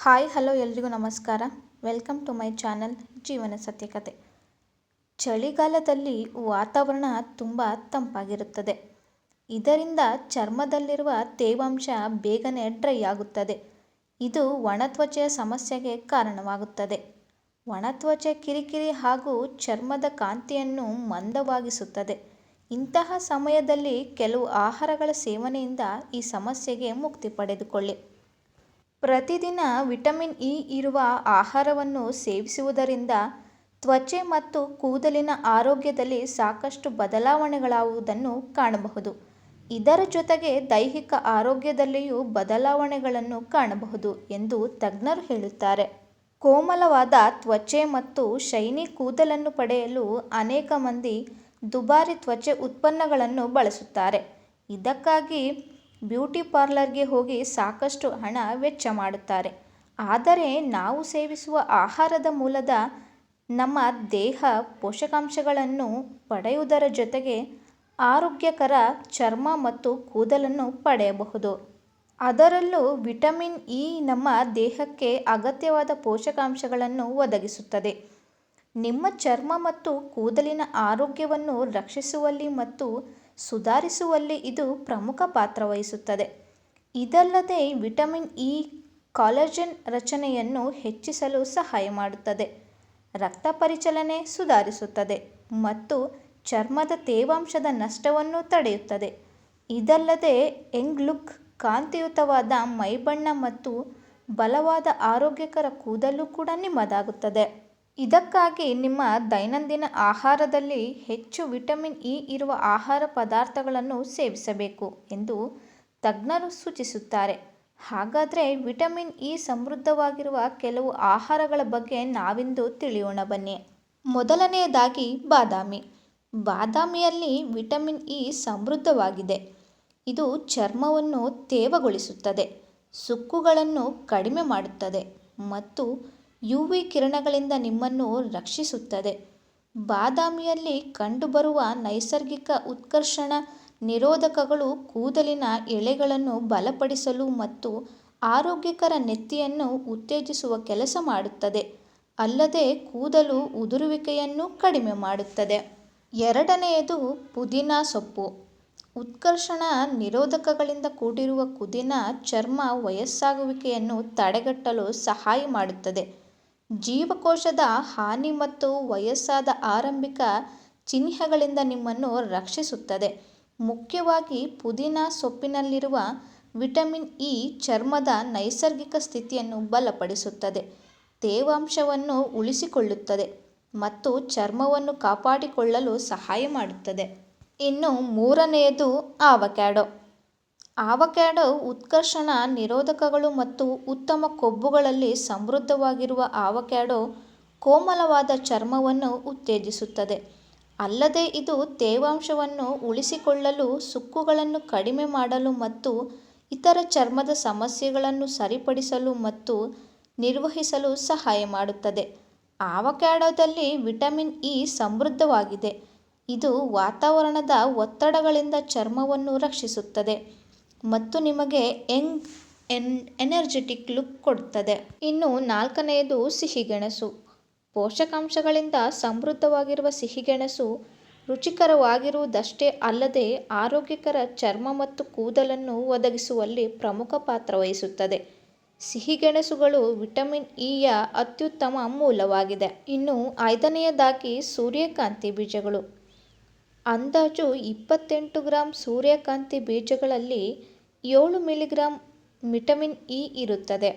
Hi hello ಎಲ್ರಿಗೂ ನಮಸ್ಕಾರ. Welcome to my channel ಜೀವನ ಸತ್ಯಕತೆ. ಚಳಿಗಾಲದಲ್ಲಿ ವಾತಾವರಣ ತುಂಬ ತಂಪಾಗಿರುತ್ತದೆ. ಇದರಿಂದ ಚರ್ಮದಲ್ಲಿರುವ ತೇವಾಂಶ ಬೇಗನೆ ಡ್ರೈ ಆಗುತ್ತದೆ. ಇದು ಒಣತ್ವಚೆಯ ಸಮಸ್ಯೆಗೆ ಕಾರಣವಾಗುತ್ತದೆ. ಒಣತ್ವಚೆ ಕಿರಿಕಿರಿ ಹಾಗೂ ಚರ್ಮದ ಕಾಂತಿಯನ್ನು ಮಂದವಾಗಿಸುತ್ತದೆ. ಇಂತಹ ಸಮಯದಲ್ಲಿ ಕೆಲವು ಆಹಾರಗಳ ಸೇವನೆಯಿಂದ ಈ ಸಮಸ್ಯೆಗೆ ಮುಕ್ತಿ ಪಡೆದುಕೊಳ್ಳಿ. ಪ್ರತಿದಿನ ವಿಟಮಿನ್ ಇ ಇರುವ ಆಹಾರವನ್ನು ಸೇವಿಸುವುದರಿಂದ ತ್ವಚೆ ಮತ್ತು ಕೂದಲಿನ ಆರೋಗ್ಯದಲ್ಲಿ ಸಾಕಷ್ಟು ಬದಲಾವಣೆಗಳಾಗುವುದನ್ನು ಕಾಣಬಹುದು. ಇದರ ಜೊತೆಗೆ ದೈಹಿಕ ಆರೋಗ್ಯದಲ್ಲಿಯೂ ಬದಲಾವಣೆಗಳನ್ನು ಕಾಣಬಹುದು ಎಂದು ತಜ್ಞರು ಹೇಳುತ್ತಾರೆ. ಕೋಮಲವಾದ ತ್ವಚೆ ಮತ್ತು ಶೈನಿ ಕೂದಲನ್ನು ಪಡೆಯಲು ಅನೇಕ ಮಂದಿ ದುಬಾರಿ ತ್ವಚೆ ಉತ್ಪನ್ನಗಳನ್ನು ಬಳಸುತ್ತಾರೆ. ಇದಕ್ಕಾಗಿ ಬ್ಯೂಟಿ ಪಾರ್ಲರ್ಗೆ ಹೋಗಿ ಸಾಕಷ್ಟು ಹಣ ವೆಚ್ಚ ಮಾಡುತ್ತಾರೆ. ಆದರೆ ನಾವು ಸೇವಿಸುವ ಆಹಾರದ ಮೂಲದ ನಮ್ಮ ದೇಹ ಪೋಷಕಾಂಶಗಳನ್ನು ಪಡೆಯುವುದರ ಜೊತೆಗೆ ಆರೋಗ್ಯಕರ ಚರ್ಮ ಮತ್ತು ಕೂದಲನ್ನು ಪಡೆಯಬಹುದು. ಅದರಲ್ಲೂ ವಿಟಮಿನ್ ಇ ನಮ್ಮ ದೇಹಕ್ಕೆ ಅಗತ್ಯವಾದ ಪೋಷಕಾಂಶಗಳನ್ನು ಒದಗಿಸುತ್ತದೆ. ನಿಮ್ಮ ಚರ್ಮ ಮತ್ತು ಕೂದಲಿನ ಆರೋಗ್ಯವನ್ನು ರಕ್ಷಿಸುವಲ್ಲಿ ಮತ್ತು ಸುಧಾರಿಸುವಲ್ಲಿ ಇದು ಪ್ರಮುಖ ಪಾತ್ರ ವಹಿಸುತ್ತದೆ. ಇದಲ್ಲದೆ ವಿಟಮಿನ್ ಇ ಕಾಲಜನ್ ರಚನೆಯನ್ನು ಹೆಚ್ಚಿಸಲು ಸಹಾಯ ಮಾಡುತ್ತದೆ, ರಕ್ತ ಪರಿಚಲನೆ ಸುಧಾರಿಸುತ್ತದೆ ಮತ್ತು ಚರ್ಮದ ತೇವಾಂಶದ ನಷ್ಟವನ್ನು ತಡೆಯುತ್ತದೆ. ಇದಲ್ಲದೆ ಯಂಗ್ ಲುಕ್, ಕಾಂತಿಯುತವಾದ ಮೈಬಣ್ಣ ಮತ್ತು ಬಲವಾದ ಆರೋಗ್ಯಕರ ಕೂದಲು ಕೂಡ ನಿಮ್ಮದಾಗುತ್ತದೆ. ಇದಕ್ಕಾಗಿ ನಿಮ್ಮ ದೈನಂದಿನ ಆಹಾರದಲ್ಲಿ ಹೆಚ್ಚು ವಿಟಮಿನ್ ಇ ಇರುವ ಆಹಾರ ಪದಾರ್ಥಗಳನ್ನು ಸೇವಿಸಬೇಕು ಎಂದು ತಜ್ಞರು ಸೂಚಿಸುತ್ತಾರೆ. ಹಾಗಾದರೆ ವಿಟಮಿನ್ ಇ ಸಮೃದ್ಧವಾಗಿರುವ ಕೆಲವು ಆಹಾರಗಳ ಬಗ್ಗೆ ನಾವಿಂದು ತಿಳಿಯೋಣ ಬನ್ನಿ. ಮೊದಲನೆಯದಾಗಿ ಬಾದಾಮಿ. ಬಾದಾಮಿಯಲ್ಲಿ ವಿಟಮಿನ್ ಇ ಸಮೃದ್ಧವಾಗಿದೆ. ಇದು ಚರ್ಮವನ್ನು ತೇವಗೊಳಿಸುತ್ತದೆ, ಸುಕ್ಕುಗಳನ್ನು ಕಡಿಮೆ ಮಾಡುತ್ತದೆ ಮತ್ತು ಯುವಿ ಕಿರಣಗಳಿಂದ ನಿಮ್ಮನ್ನು ರಕ್ಷಿಸುತ್ತದೆ. ಬಾದಾಮಿಯಲ್ಲಿ ಕಂಡುಬರುವ ನೈಸರ್ಗಿಕ ಉತ್ಕರ್ಷಣ ನಿರೋಧಕಗಳು ಕೂದಲಿನ ಎಳೆಗಳನ್ನು ಬಲಪಡಿಸಲು ಮತ್ತು ಆರೋಗ್ಯಕರ ನೆತ್ತಿಯನ್ನು ಉತ್ತೇಜಿಸುವ ಕೆಲಸ ಮಾಡುತ್ತದೆ, ಅಲ್ಲದೆ ಕೂದಲು ಉದುರುವಿಕೆಯನ್ನು ಕಡಿಮೆ ಮಾಡುತ್ತದೆ. ಎರಡನೆಯದು ಪುದೀನಾ ಸೊಪ್ಪು. ಉತ್ಕರ್ಷಣ ನಿರೋಧಕಗಳಿಂದ ಕೂಡಿರುವ ಪುದೀನಾ ಚರ್ಮ ವಯಸ್ಸಾಗುವಿಕೆಯನ್ನು ತಡೆಗಟ್ಟಲು ಸಹಾಯ ಮಾಡುತ್ತದೆ, ಜೀವಕೋಶದ ಹಾನಿ ಮತ್ತು ವಯಸ್ಸಾದ ಆರಂಭಿಕ ಚಿಹ್ನೆಗಳಿಂದ ನಿಮ್ಮನ್ನು ರಕ್ಷಿಸುತ್ತದೆ. ಮುಖ್ಯವಾಗಿ ಪುದೀನಾ ಸೊಪ್ಪಿನಲ್ಲಿರುವ ವಿಟಮಿನ್ ಇ ಚರ್ಮದ ನೈಸರ್ಗಿಕ ಸ್ಥಿತಿಯನ್ನು ಬಲಪಡಿಸುತ್ತದೆ, ತೇವಾಂಶವನ್ನು ಉಳಿಸಿಕೊಳ್ಳುತ್ತದೆ ಮತ್ತು ಚರ್ಮವನ್ನು ಕಾಪಾಡಿಕೊಳ್ಳಲು ಸಹಾಯ ಮಾಡುತ್ತದೆ. ಇನ್ನು ಮೂರನೆಯದು ಆವಕ್ಯಾಡೊ. ಆವಕ್ಯಾಡೊ ಉತ್ಕರ್ಷಣ ನಿರೋಧಕಗಳು ಮತ್ತು ಉತ್ತಮ ಕೊಬ್ಬುಗಳಲ್ಲಿ ಸಮೃದ್ಧವಾಗಿರುವ ಆವಕ್ಯಾಡೊ ಕೋಮಲವಾದ ಚರ್ಮವನ್ನು ಉತ್ತೇಜಿಸುತ್ತದೆ, ಅಲ್ಲದೆ ಇದು ತೇವಾಂಶವನ್ನು ಉಳಿಸಿಕೊಳ್ಳಲು, ಸುಕ್ಕುಗಳನ್ನು ಕಡಿಮೆ ಮಾಡಲು ಮತ್ತು ಇತರ ಚರ್ಮದ ಸಮಸ್ಯೆಗಳನ್ನು ಸರಿಪಡಿಸಲು ಮತ್ತು ನಿರ್ವಹಿಸಲು ಸಹಾಯ ಮಾಡುತ್ತದೆ. ಆವಕ್ಯಾಡೊದಲ್ಲಿ ವಿಟಮಿನ್ ಇ ಸಮೃದ್ಧವಾಗಿದೆ. ಇದು ವಾತಾವರಣದ ಒತ್ತಡಗಳಿಂದ ಚರ್ಮವನ್ನು ರಕ್ಷಿಸುತ್ತದೆ ಮತ್ತು ನಿಮಗೆ ಯಂಗ್ ಎನರ್ಜೆಟಿಕ್ ಲುಕ್ ಕೊಡುತ್ತದೆ. ಇನ್ನು ನಾಲ್ಕನೆಯದು ಸಿಹಿಗೆಣಸು. ಪೋಷಕಾಂಶಗಳಿಂದ ಸಮೃದ್ಧವಾಗಿರುವ ಸಿಹಿಗೆಣಸು ರುಚಿಕರವಾಗಿರುವುದಷ್ಟೇ ಅಲ್ಲದೆ ಆರೋಗ್ಯಕರ ಚರ್ಮ ಮತ್ತು ಕೂದಲನ್ನು ಒದಗಿಸುವಲ್ಲಿ ಪ್ರಮುಖ ಪಾತ್ರ ವಹಿಸುತ್ತದೆ. ಸಿಹಿಗೆಣಸುಗಳು ವಿಟಮಿನ್ ಇ ಯ ಅತ್ಯುತ್ತಮ ಮೂಲವಾಗಿದೆ. ಇನ್ನು ಐದನೆಯದಾಗಿ ಸೂರ್ಯಕಾಂತಿ ಬೀಜಗಳು. ಅಂದಾಜು 28 ಗ್ರಾಂ ಸೂರ್ಯಕಾಂತಿ ಬೀಜಗಳಲ್ಲಿ 7 ಮಿಲಿಗ್ರಾಂ ವಿಟಮಿನ್ ಇ ಇರುತ್ತದೆ.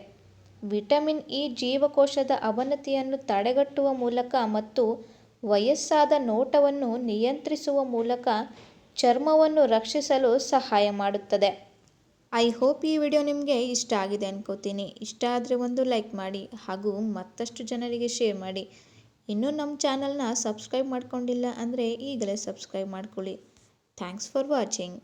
ವಿಟಮಿನ್ ಇ ಜೀವಕೋಶದ ಅವನತಿಯನ್ನು ತಡೆಗಟ್ಟುವ ಮೂಲಕ ಮತ್ತು ವಯಸ್ಸಾದ ನೋಟವನ್ನು ನಿಯಂತ್ರಿಸುವ ಮೂಲಕ ಚರ್ಮವನ್ನು ರಕ್ಷಿಸಲು ಸಹಾಯ ಮಾಡುತ್ತದೆ. ಐ ಹೋಪ್ ಈ ವಿಡಿಯೋ ನಿಮಗೆ ಇಷ್ಟ ಆಗಿದೆ ಅನ್ಕೋತೀನಿ. ಇಷ್ಟ ಆದರೆ ಒಂದು ಲೈಕ್ ಮಾಡಿ ಹಾಗೂ ಮತ್ತಷ್ಟು ಜನರಿಗೆ ಶೇರ್ ಮಾಡಿ. ಇನ್ನೂ ನಮ್ಮ ಚಾನಲ್ನ ಸಬ್ಸ್ಕ್ರೈಬ್ ಮಾಡ್ಕೊಂಡಿಲ್ಲ ಅಂದರೆ ಈಗಲೇ ಸಬ್ಸ್ಕ್ರೈಬ್ ಮಾಡ್ಕೊಳ್ಳಿ. Thanks for watching.